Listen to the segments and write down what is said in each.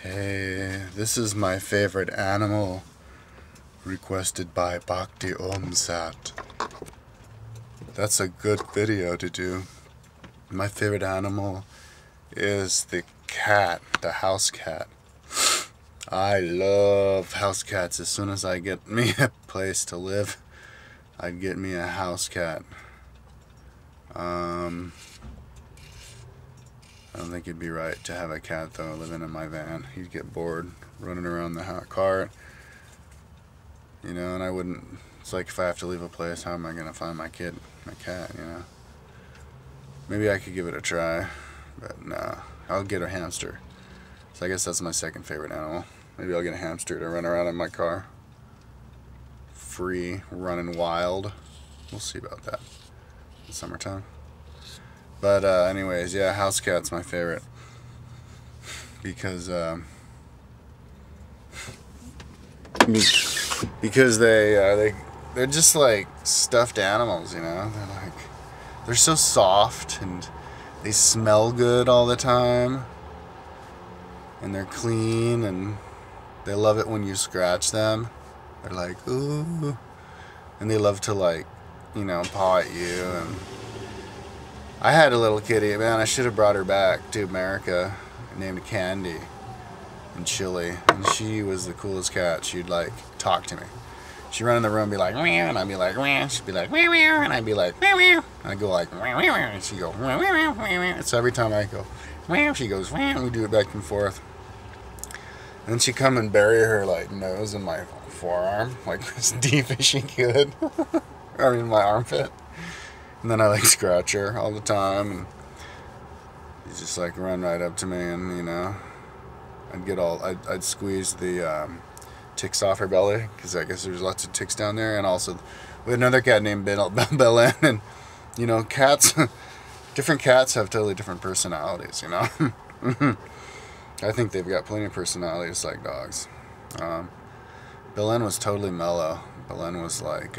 Hey, this is my favorite animal, requested by Bhakti Omsat. That's a good video to do. My favorite animal is the cat, the house cat. I love house cats. As soon as I get me a place to live, I'd get me a house cat. I don't think it'd be right to have a cat though living in my van. He'd get bored running around the car, you know, and I wouldn't. It's like if I have to leave a place, how am I gonna find my cat, you know? Maybe I could give it a try, but nah, I'll get a hamster. So I guess that's my second favorite animal. Maybe I'll get a hamster to run around in my car. Free, running wild. We'll see about that in summertime. But anyways, yeah, house cat's my favorite because they're just like stuffed animals, you know. They're so soft and they smell good all the time, and they're clean, and they love it when you scratch them. They're like, ooh, and they love to, like, you know, paw at you. And I had a little kitty, man. I should have brought her back to America, named Candy in Chile, and she was the coolest cat. She'd like talk to me. She'd run in the room and be like, meow, and I'd be like, meow. She'd be like, meow, meow, and I'd be like, meow, meow, and I'd go like, meow, meow, and she'd go, meow, meow, meow, meow. So every time I go, meow, she goes, meow, and we do it back and forth. And then she'd come and bury her like nose in my forearm, like as deep as she could. I mean, my armpit. And then I like scratch her all the time, and she'd just like run right up to me, and you know, I'd squeeze the ticks off her belly, because I guess there's lots of ticks down there. And also we had another cat named Belen, and you know, different cats have totally different personalities, you know. I think they've got plenty of personalities like dogs. Belen was totally mellow. Belen was like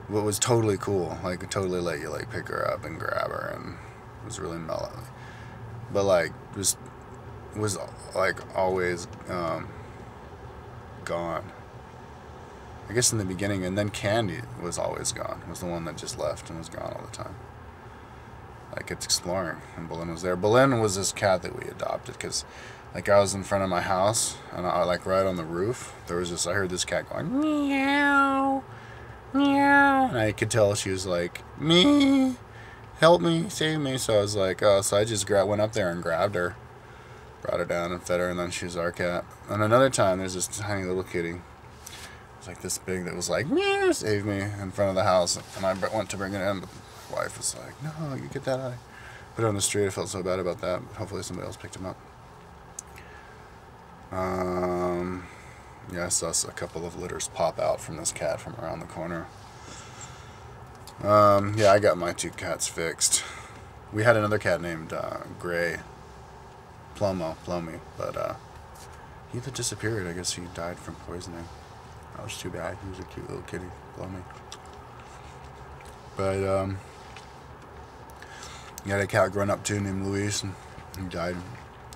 what was totally cool, like it totally let you like pick her up and grab her, and it was really mellow, but like was like always gone, I guess, in the beginning. And then Candy was always gone, was the one that just left and was gone all the time. Like, it's exploring, and Belen was there. Belen was this cat that we adopted because, like, I was in front of my house, and I like right on the roof, there was this, I heard this cat going meow, meow, and I could tell she was like, me, help me, save me. So I was like, oh, so I just went up there and grabbed her, brought her down and fed her, and then she was our cat. And another time, there's this tiny little kitty, it was like this big, that was like, meow, save me, in front of the house, and I went to bring it in, but my wife was like, no, you get that out. Put it on the street. I felt so bad about that, but hopefully somebody else picked him up. Yeah, I saw a couple of litters pop out from this cat from around the corner. Yeah, I got my two cats fixed. We had another cat named Gray, Plomy, but he disappeared. I guess he died from poisoning. That was too bad. He was a cute little kitty, Plomy. But he had a cat growing up too named Luis, and he died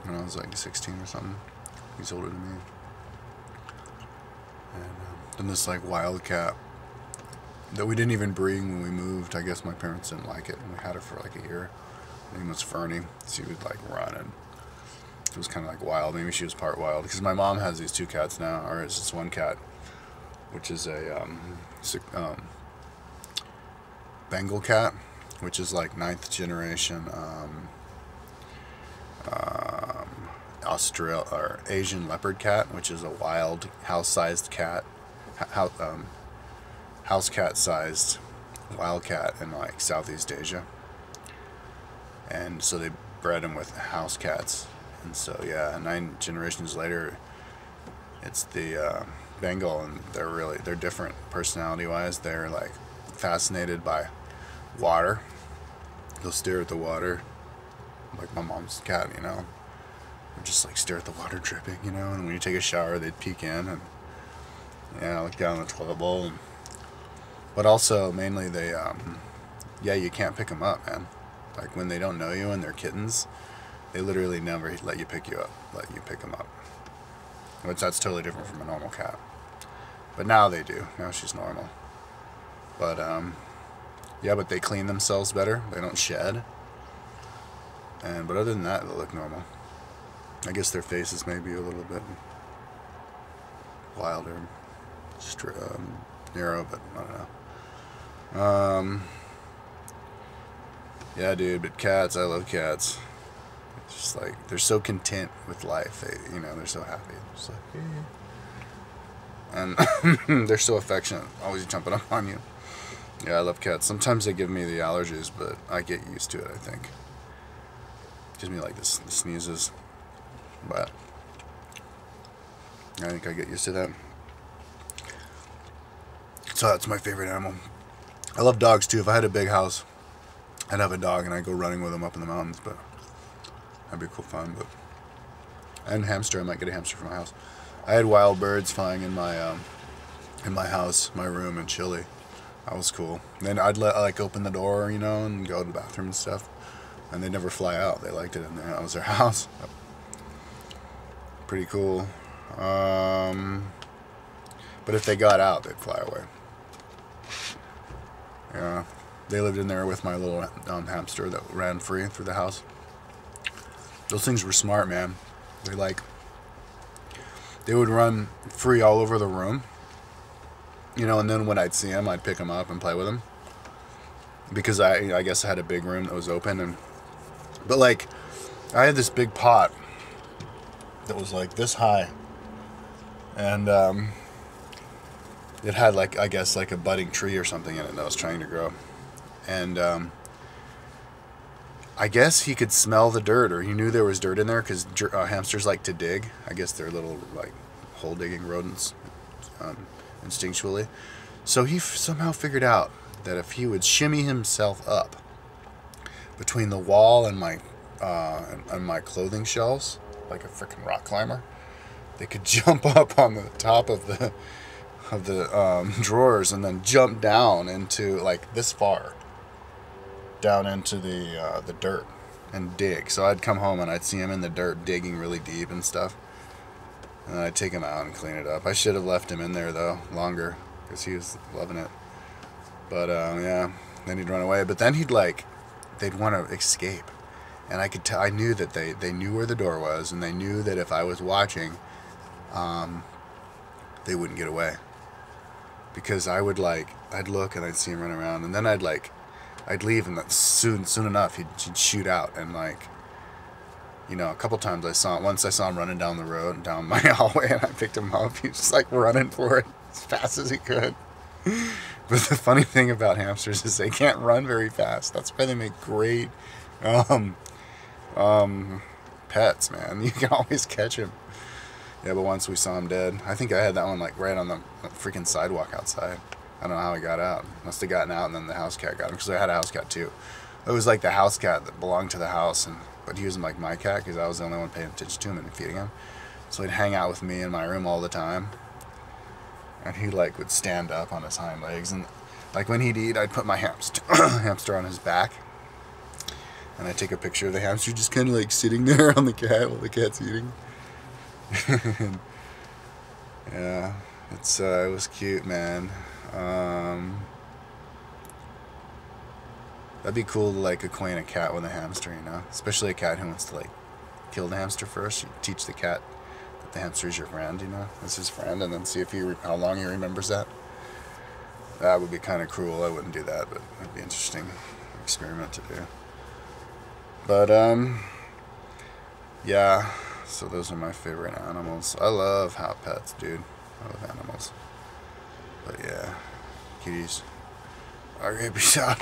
when I was like 16 or something. He's older than me. And then this like wild cat that we didn't even bring when we moved. I guess my parents didn't like it, and we had her for like a year. Her name was Fernie. She would like run, and it was kind of like wild. Maybe she was part wild, because my mom has these two cats now, or it's just one cat, which is a Bengal cat, which is like 9th generation Asian leopard cat, which is a wild house-sized cat, house cat-sized wild cat in like Southeast Asia. And so they bred him with house cats, and so yeah, 9 generations later, it's the Bengal, and they're different personality-wise. They're like fascinated by water. They'll stare at the water, like my mom's cat, you know. Or just like stare at the water dripping, you know. And when you take a shower, they'd peek in and, yeah, look down the toilet bowl. But also, mainly, yeah, you can't pick them up, man. Like when they don't know you and they're kittens, They literally never let you pick them up. Which that's totally different from a normal cat. But now they do. Now she's normal. But yeah, but they clean themselves better. They don't shed. But other than that, they look normal. I guess their faces may be a little bit wilder, narrow, but I don't know. Yeah, dude, but cats, I love cats. It's just like, they're so content with life. They're so happy. It's like, and they're so affectionate, always jumping up on you. Yeah, I love cats. Sometimes they give me the allergies, but I get used to it, I think. Gives me like the sneezes, but I think I get used to that. So that's my favorite animal. I love dogs too. If I had a big house, I'd have a dog and I'd go running with them up in the mountains, but that'd be cool fun. And hamster, I might get a hamster for my house. I had wild birds flying in my house, my room in Chile. That was cool. And then I'd open the door, and go to the bathroom and stuff. And they'd never fly out. They liked it in there. That was their house. Pretty cool. But if they got out, they'd fly away. Yeah. They lived in there with my little hamster that ran free through the house. Those things were smart, man. They would run free all over the room. And then when I'd see them, I'd pick them up and play with them. Because I guess I had a big room that was open. But I had this big pot that was like this high. And it had I guess a budding tree or something in it that was trying to grow. And I guess he could smell the dirt, or he knew there was dirt in there, because hamsters like to dig. I guess they're little hole digging rodents, instinctually. So he somehow figured out that if he would shimmy himself up between the wall and my clothing shelves, like a freaking rock climber, they could jump up on the top of the drawers and then jump down into this far down into the dirt and dig. So I'd come home and I'd see him in the dirt digging really deep and stuff, and then I'd take him out and clean it up. I should have left him in there though longer, because he was loving it. But yeah, then he'd run away. But then they'd want to escape, and I knew that they knew where the door was, and they knew that if I was watching, they wouldn't get away. Because I would I'd look and I'd see him run around, and then I'd leave, and soon enough he'd shoot out. And a couple times once I saw him running down the road, down my hallway, and I picked him up. He was just running for it as fast as he could. But the funny thing about hamsters is they can't run very fast. That's why they make great pets, man. You can always catch him. Yeah, but once we saw him dead. I think I had that one right on the freaking sidewalk outside. I don't know how he got out. Must have gotten out, and then the house cat got him, because I had a house cat too. It was the house cat that belonged to the house, but he was my cat, because I was the only one paying attention to him and feeding him. So he'd hang out with me in my room all the time. And he would stand up on his hind legs, and when he'd eat, I'd put my hamster on his back, and I'd take a picture of the hamster just kind of sitting there on the cat while the cat's eating. Yeah, it was cute, man. That'd be cool to acquaint a cat with a hamster, especially a cat who wants to kill the hamster first. You teach the cat that the hamster is your friend, it's his friend, and then see how long he remembers that. That would be kind of cruel. I wouldn't do that, but it'd be an interesting experiment to do. But yeah, so those are my favorite animals. I love pets, dude. I love animals. But yeah, kitties. Alright, peace out.